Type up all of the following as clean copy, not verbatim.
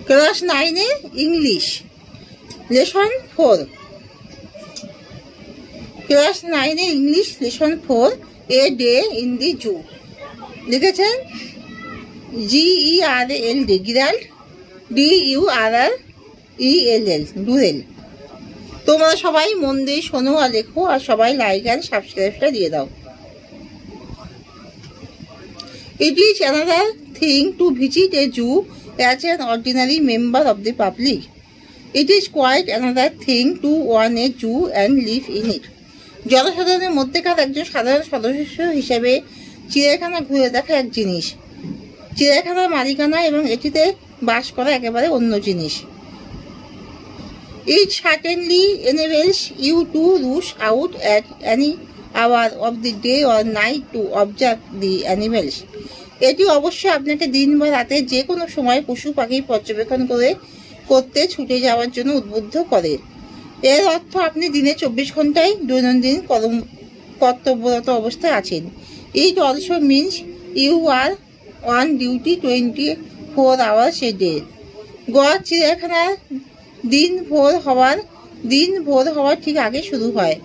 Class 9 English lesson 4। Class 9 English lesson 4 a day in the zoo লিখেছেন GERALD গিরাল্ড, DURRELL ডুরেল। তোমরা সবাই মন দিয়ে শোনো আর লেখো, আর সবাই লাইক অ্যান্ড সাবস্ক্রাইবটা দিয়ে দাও। It is another thing to visit a zoo as an ordinary member of the public. It is quite another thing to own a zoo and live in it. জনসাধারণের মধ্যেকার একজন সাধারণ সদস্য হিসেবে চিড়িয়াখানা ঘুরে দেখা এক জিনিস, চিড়িয়াখানার মালিকানা এবং এটিতে বাস করা একেবারে অন্য জিনিস। It certainly enables you to rush out at any hour of the day or night to observe the animals. এটি অবশ্যই আপনাকে দিন বা রাতে যে কোনো সময় পশু পাখি পর্যবেক্ষণ করতে ছুটে যাওয়ার জন্য উদ্বুদ্ধ করে। এর অর্থ আপনি দিনে 24 ঘন্টায় দৈনন্দিন কর্তব্যরত অবস্থায় আছেন। It also means you are on duty 24 hours a day. Goa চিড়িয়াখানার দিন ভোর হওয়ার ঠিক আগে শুরু হয়।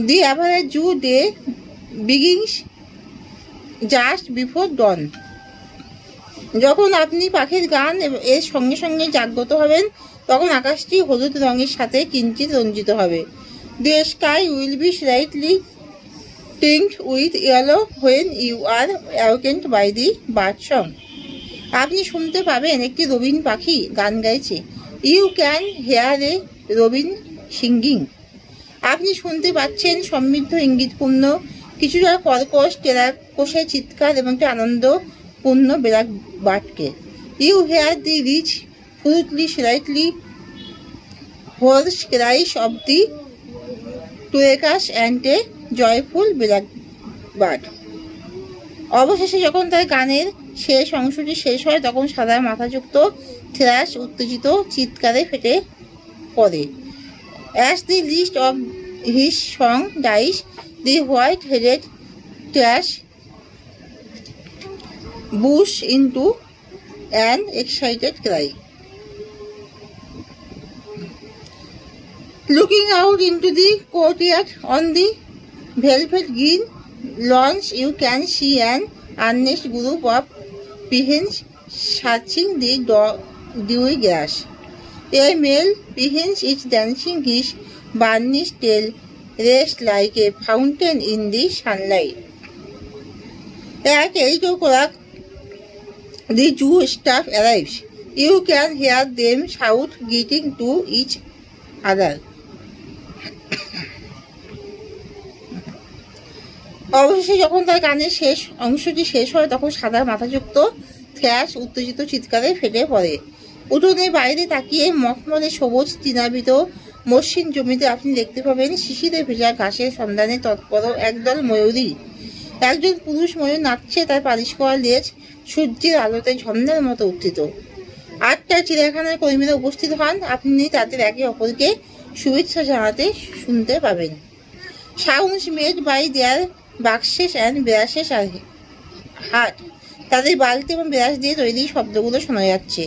The average zoo day begins just before dawn. যখন আপনি পাখির গান এর সঙ্গে সঙ্গে জাগ্রত হবেন, তখন আকাশটি হলুদ রঙের সাথে কিঞ্চিত রঞ্জিত হবে। The sky will be slightly tinged with yellow when you are awakened by the bird song. আপনি শুনতে পাবেন একটি রবিন পাখি গান গাইছে। You can hear a robin singing. আপনি শুনতে পাচ্ছেন সমৃদ্ধ ইঙ্গিতপূর্ণ কিছুটা কর্কশ টেরাকোষে চিৎকার এবং একটি আনন্দপূর্ণ black বার্ডকে। You hear the rich, fruitly, slightly hoarse cries of the toucans and a joyful black bird. অবশেষে যখন তার গানের শেষ অংশটি শেষ হয়, তখন সাদা মাথাযুক্ত থ্রাশ উত্তেজিত চিৎকারে ফেটে পড়ে। As the list of his song dies, the white-headed thrush bursts into an excited cry. Looking out into the courtyard on the velvet green lawns, you can see an earnest group of pigeons searching the dewy grass. A male pigeon is dancing his burnished tail raised like a fountain in the sunlight. At 8 o'clock, the zoo staff arrives. You can hear them shout, greeting to each other. অবশেষে যখন তার গানের শেষ অংশটি শেষ হয়, তখন সাদা মাথাযুক্ত থ্রাশ উত্তেজিত চিৎকারে ফেটে পড়ে। উঠোনের বাইরে তাকিয়ে মখমলে সবুজ তৃণাবৃত মসৃণ জমিতে আপনি দেখতে পাবেন শিশিরে ভেজা ঘাসের সন্ধানে তৎপর একদল ময়ূরী। একজন পুরুষ ময়ূর নাচছে, তার পালিশ করা লেজ সূর্যের আলোতে ঝর্ণার মতো উত্থিত। 8টায় চিড়িয়াখানার কর্মীরা উপস্থিত হন। আপনি তাদের একে অপরকে শুভেচ্ছা জানাতে শুনতে পাবেন। Sounds made by their boxes and brushes আর হাট। তাদের বালতি এবং ব্রাশ দিয়ে তৈরি শব্দগুলো শোনা যাচ্ছে।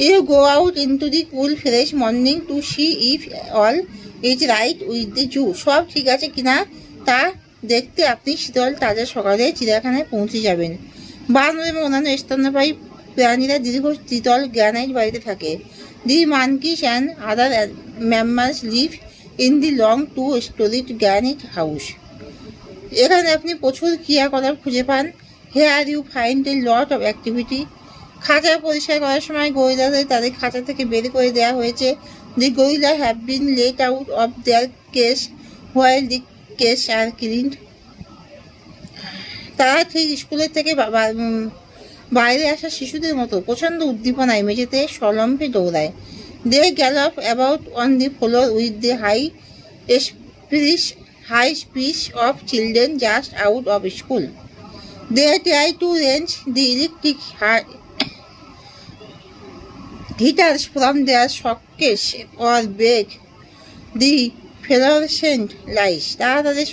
You go out into the cool fresh morning to see if all is right with the zoo. সব ঠিক আছে কিনা তা দেখতে আপনি শীতল তাজা সকালে চিড়িয়াখানায় পৌঁছে যাবেন। বানর এবং অন্যান্য স্তন্যপায়ী প্রাণীরা দীর্ঘ শীতল গ্রানাইট বাড়িতে থাকে। The monkeys and other mammals live in the long two-storied granite house. এখানে আপনি প্রচুর ক্রিয়াকলাপ খুঁজে পান। Here you find a lot of activity. খাঁচা পরিষ্কার করার সময় গরিলাদের তাদের খাঁচা থেকে বের করে দেওয়া হয়েছে। The gorilla have been let out of their cage while the cage are cleaned. তারা ঠিক স্কুলের থেকে বাইরে আসা শিশুদের মতো প্রচণ্ড উদ্দীপনায় মেঝেতে সলম্বে দৌড়ায়। They gallop about on the floor with the high speech of children just out of school. They try to range the electric heaters from their sockets or break the fluorescent lights. তারা তাদের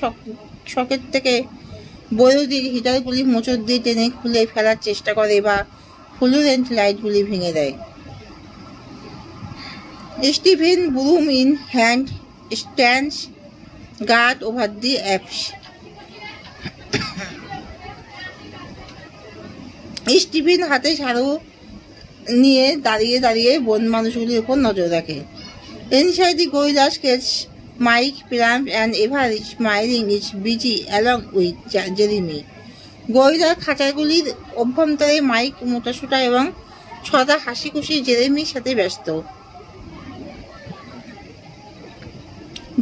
socket থেকে বৈদ্যুতিক হিটারগুলি মোচড় দিয়ে টেনে খুলে ফেলার চেষ্টা করে বা ফ্লুরেন্ট লাইটগুলি ভেঙে দেয়। Stephen, broom in hand, stands guard over the apse. Stephen হাতে ঝাড়ু নিয়ে দাঁড়িয়ে দাঁড়িয়ে বন মানুষগুলির উপর নজর রাখে। Inside the gorillas cage, Mike, Plump and Eva smiling is busy along with Jeremy. গরিলার খাঁচাগুলির অভ্যন্তরে মাইক মোটাসোটা এবং সদা হাসি খুশি জেরেমির সাথে ব্যস্ত।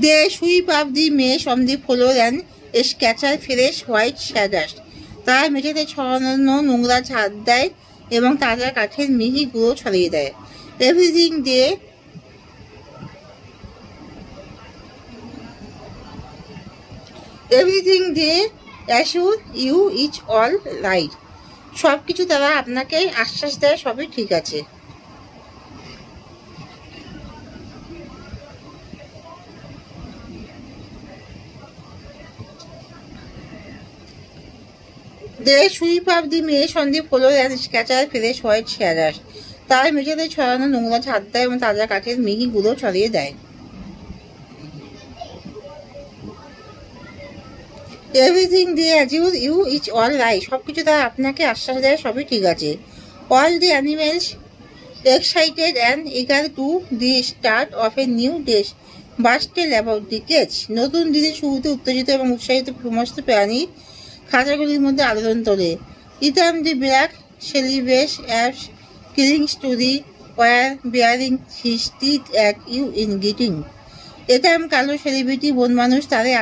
They sweep up the mesh on the floor and scatter fresh white sawdust. তারা মেঝেতে ছড়ানো নোংরা ঝাড় দেয় এবং তাজা কাঠের মিহি গুঁড়ো ছড়িয়ে দেয়। Everything they assure you is all right. সব কিছু তারা আপনাকে আশ্বাস দেয় সবই ঠিক আছে। They sweep up the mesh on the floor and scatter fresh white sawdust. তারা মেঝেতে ছড়ানো নোংরা ঝাড় দেয় এবং তাজা কাঠের মিহি গুঁড়ো ছড়িয়ে দেয়। Everything they assure you is all right. সব কিছু তারা আপনাকে আশ্বাস দেয় সবই ঠিক আছে। All the animals excited and eager to the start of a new day bustle about the cage. নতুন দিনের শুরুতে উত্তেজিত এবং উৎসাহিত সমস্ত প্রাণী খাঁচাগুলির মধ্যে আলোড়ন তোলে। Ethan the black celebrate as clings to the wire bearing his teeth at you in greeting. Atom কালো সেলিব্রিটি বন মানুষ তারে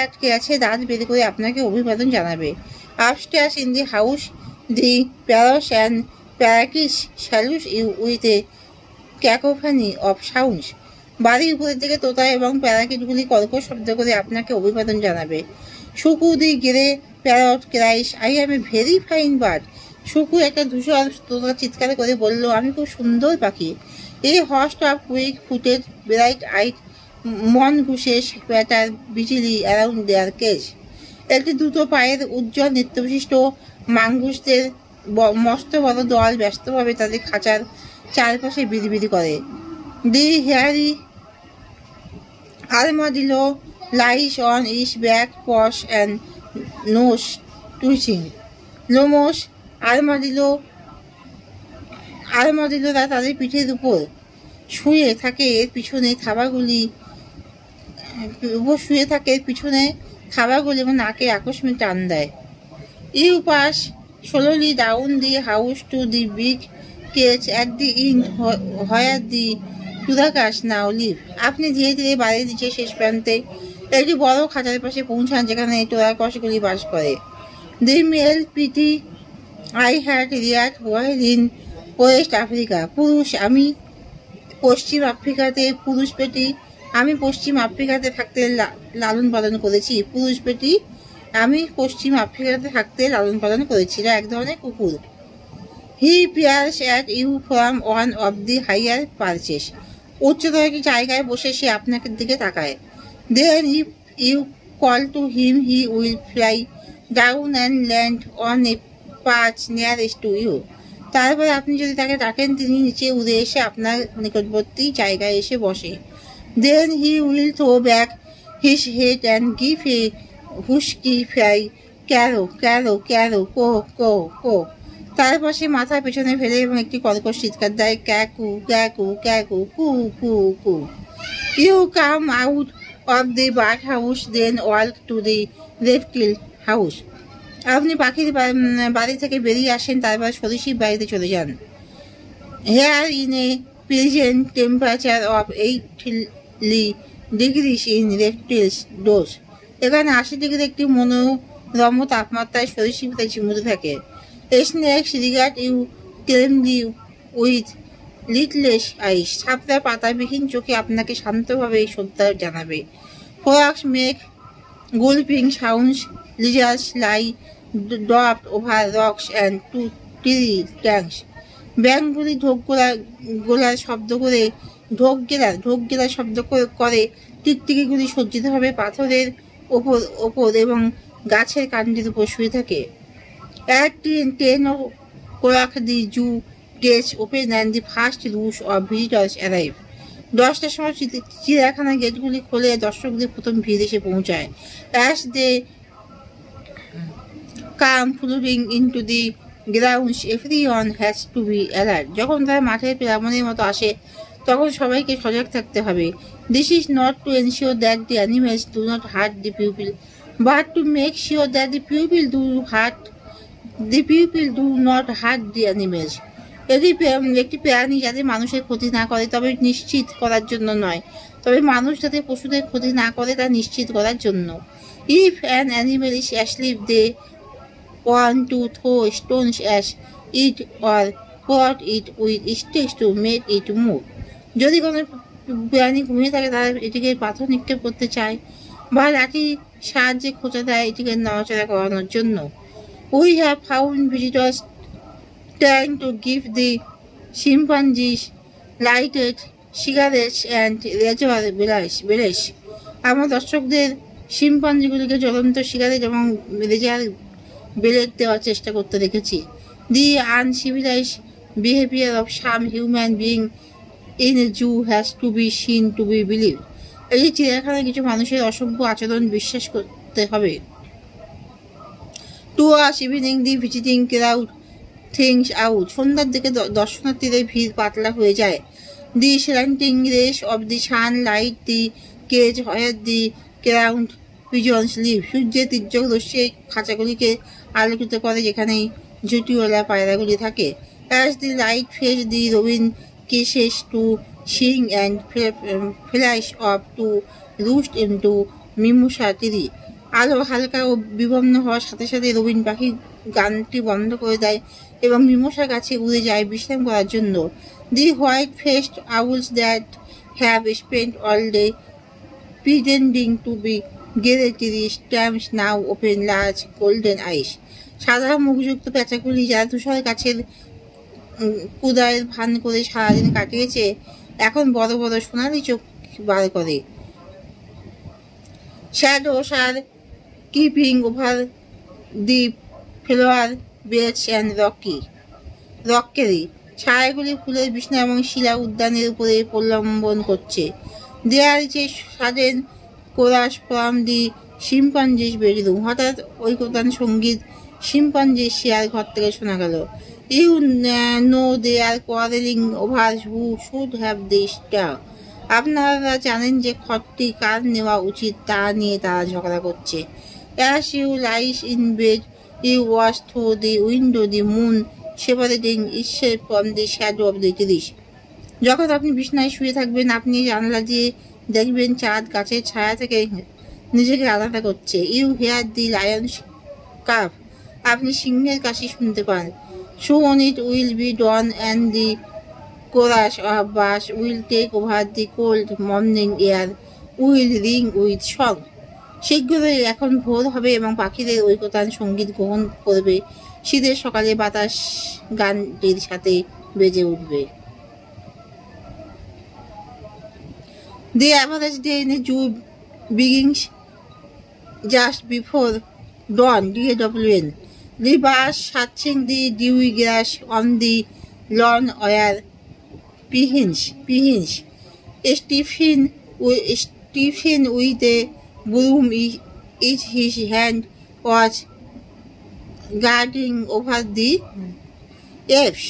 আটকে আছে দাঁত বের করে আপনাকে অভিবাদন জানাবে। Upstairs in the house, the parrots and parakeets salute you with a cacophony of sounds. বাড়ির উপরের দিকে তোতা এবং প্যারাকিটগুলি কর্কশ শব্দ করে আপনাকে অভিবাদন জানাবে। Shuku the grey parrot cries, I am a very fine bird. Shuku একটা ধূসর তোতা চিৎকার করে বলল, আমি খুব সুন্দর পাখি। A host of quick footed bright eyed mongooses প্যাটার বিজিলি around there cage. একটি দ্রুত পায়ের উজ্জ্বল নৃত্যবিশিষ্ট মাঙ্গুসদের মস্ত বড় দল ব্যস্তভাবে তাদের খাঁচার চারপাশে বিড়িবিড়ি করে। The hairy armadillo lies on its back paws and nose twitching. লোমশ আর্মাডিলোরা তাদের পিঠের উপর শুয়ে থাকে, এর পিছনে খাবারগুলি এবং নাকে আকস্মিক টান দেয়। You pass slowly down the house to the big cage at the end where the Tudakas now live. আপনি ধীরে ধীরে বাড়ির নিচে শেষ প্রান্তে একটি বড় খাঁচার পাশে পৌঁছান যেখানে টোরাকসগুলি বাস করে। The male pretty I had reared while in West Africa. আমি পশ্চিম আফ্রিকাতে থাকতে লালন পালন করেছি। আমি পশ্চিম আফ্রিকাতে থাকতে লালন পালন করেছি। এটা এক ধরনের কুকুর। He peers at you from one of the higher perches. উচ্চতর একটি জায়গায় বসে সে আপনার দিকে তাকায়। Then if you call to him, he will fly down and land on a perch nearest to you. তারপর আপনি যদি তাকে ডাকেন তিনি নিচে উড়ে এসে আপনার নিকটবর্তী জায়গায় এসে বসে। Then he will throw back his head and give a husky cry, carol, carol, carol, co, co, co. তারপর সে মাথা পেছনে ফেলে এবং একটি কর্কশ চিৎকার দেয়, ক্যাকু ক্যাকু ক্যাকু কু কু কু। You come out of the bird house, then walk to the reptile house. আপনি পাখির বাড়ি থেকে বেরিয়ে আসেন, তারপর সরীসৃপ বাড়িতে চলে যান। Here in a pleasant temperature of 80 degrees in reptiles dose. এখানে 80 ডিগ্রি একটি মনোরম তাপমাত্রায় সরীসৃপরা ঝিমুতে থাকে। Snakes regard you calmly with lidless eyes. সাপটা পাতাবিহীন চোখে আপনাকে শান্তভাবে শ্রদ্ধা জানাবে। Frogs make gulping sounds. Lizards lie dropped over rocks and tree trunks. ব্যাঙগুলি ঢোক গেলার শব্দ করে টিকটিকিগুলি সজ্জিতভাবে পাথরের ওপর এবং গাছের কাণ্ডের উপর শুয়ে থাকে। At 10 o'clock the Jew gates open and the first rush of visitors arrive. 10টার সময় চিড়িয়াখানার গেটগুলি খোলে, দর্শকদের প্রথম ভিড় এসে পৌঁছায়। As they come flooding into the grounds, everyone has to be alert. যখন তারা মাঠের প্লাবনের মতো আসে, তখন সবাইকে সজাগ থাকতে হবে। This is not to ensure that the animals do not hurt the people, but to make sure that the people do not hurt the animals. একটি প্রাণী যাতে মানুষের ক্ষতি না করে তবে নিশ্চিত করার জন্য নয়, তবে মানুষ যাতে পশুদের ক্ষতি না করে তা নিশ্চিত করার জন্য। If an animal is asleep, they want to throw stones at it or prod it with sticks to make it move. যদি কোনো প্রাণী ঘুমিয়ে থাকে তারা এটিকে পাথর নিক্ষেপ করতে চায় বা লাঠির সাহায্যে খোঁচা দেয় এটিকে নড়াচড়া করানোর জন্য। We have found visitors trying to give the chimpanzees lighted cigarettes and razor berries. আমরা দর্শকদের শিম্পাঞ্জিগুলিকে জ্বলন্ত সিগারেট এবং রেজার বেলেট দেওয়ার চেষ্টা করতে দেখেছি। The uncivilized behavior of some human being in a zoo has to be seen to be believed. এই চিড়িয়াখানায় কিছু মানুষের অসভ্য আচরণ বিশ্বাস করতে হবে। Towards evening, the visiting crowd things out. সন্ধ্যার দিকে দর্শনার্থীদের ভিড় পাতলা হয়ে যায়। The slanting rays of the sun light the cage where the ground pigeons live. সূর্যের তীর্যক রশ্মি খাঁচাগুলিকে আলোকিত করে যেখানে ঝুঁটিওয়ালা পায়রাগুলি থাকে। As the light fades, the robin cases to sing and flies off to roost into mimosa tree. আলো হালকা ও বিবর্ণ হওয়ার সাথে সাথে রবিন পাখি গানটি বন্ধ করে দেয় এবং মিমোসা গাছে উড়ে যায় বিশ্রাম করার জন্য। The white-faced owls that have spent all day pretending to be gray stamps now open large golden eyes. সাদা মুখযুক্ত পেঁচাগুলি যারা তুষার গাছের কুদায়ের ভান করে সারাদিন কাটিয়েছে এখন বড় বড় সোনালি চোখ বার করে। Shadows are keeping over the flower beds and rockery. ছায়াগুলি ফুলের বিছনা এবং শিলা উদ্যানের উপরে প্রলম্বন করছে। There is a sudden chorus from the chimpanzee's bedroom. হঠাৎ ঐকতান সঙ্গীত শিম্পাঞ্জির শিয়ার ঘর থেকে শোনা গেল। You know they are quarreling over who should have the star. আপনারা জানেন যে খড়টি কার নেওয়া উচিত তা নিয়ে তারা ঝগড়া করছে। As you lie in bed, you watch through the window the moon separating itself from the shadow of the trees. যখন আপনি বিছানায় শুয়ে থাকবেন আপনি জানলা দিয়ে দেখবেন চাঁদ গাছের ছায়া থেকে নিজেকে আলাদা করছে। You hear the lion's cough. আপনি সিংহের কাশি শুনতে পান। Soon it will be dawn and the chorus of birds will take over the cold morning air will ring with song. শীঘ্রই এখন ভোর হবে এবং পাখিদের ঐকতান সঙ্গীত গ্রহণ করবে। শীতের সকালে বাতাস গানটির সাথে বেজে উঠবে। The average day in a zoo begins just before dawn. DAWN. The birds searching the dewy grass on the lawn where pigeons. Stephen with a broom in his hand was guarding over the apes.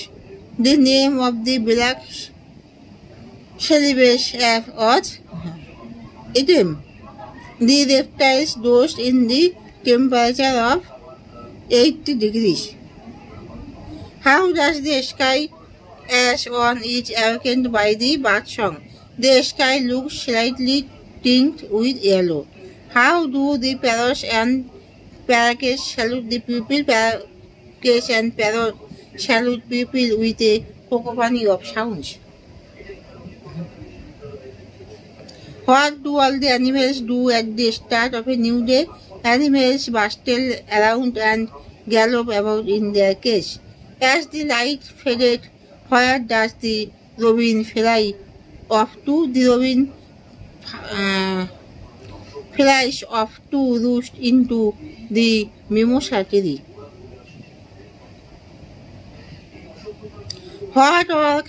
The name of the black celibate ape was Adam. The reptiles dosed in the temperature of 80 degrees. How does the sky as one is awakened by the bird song? The sky looks slightly tinged with yellow. How do the parrots and parakeets salute the people? Parakeets and parrots salute people with a cacophony of sounds. What do all the animals do at the start of a new day? Animals bustle around and gallop about in their cage. As the light faded, where does the robin fly off to? The robin flies off to roost into the mimosa tree. What work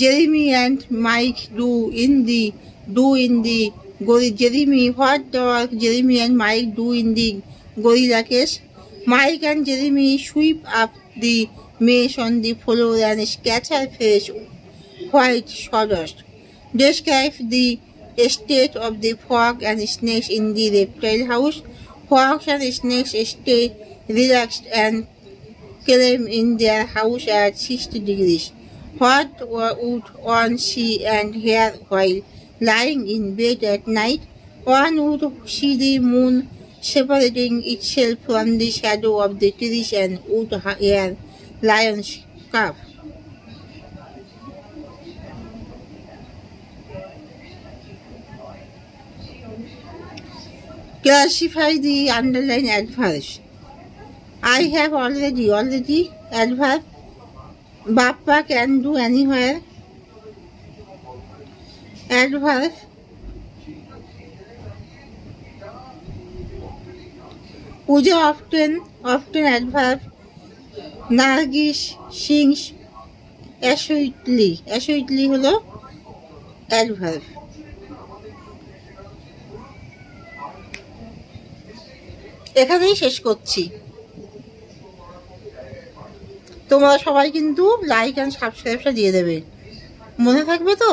Jeremy and Mike do in the Jeremy, what work Jeremy and Mike do in the gorilla case? Mike and Jeremy sweep up the mess on the floor and scatter fresh white sawdust. Describe the state of the frog and snakes in the reptile house. Frogs and snakes stay relaxed and calm in their house at 60 degrees. What would one see and hear while lying in bed at night? One would see the moon separating itself from the shadow of the trees and would hear lions calf. Classify the underlined adverbs. I have already adverb. Bappa can do anywhere. Adverb. Puja often adverb. Nargis sings assuredly হলো adverb. এখানেই শেষ করছি। তোমরা সবাই কিন্তু like and সাবস্ক্রাইবটা দিয়ে দেবে, মনে থাকবে তো?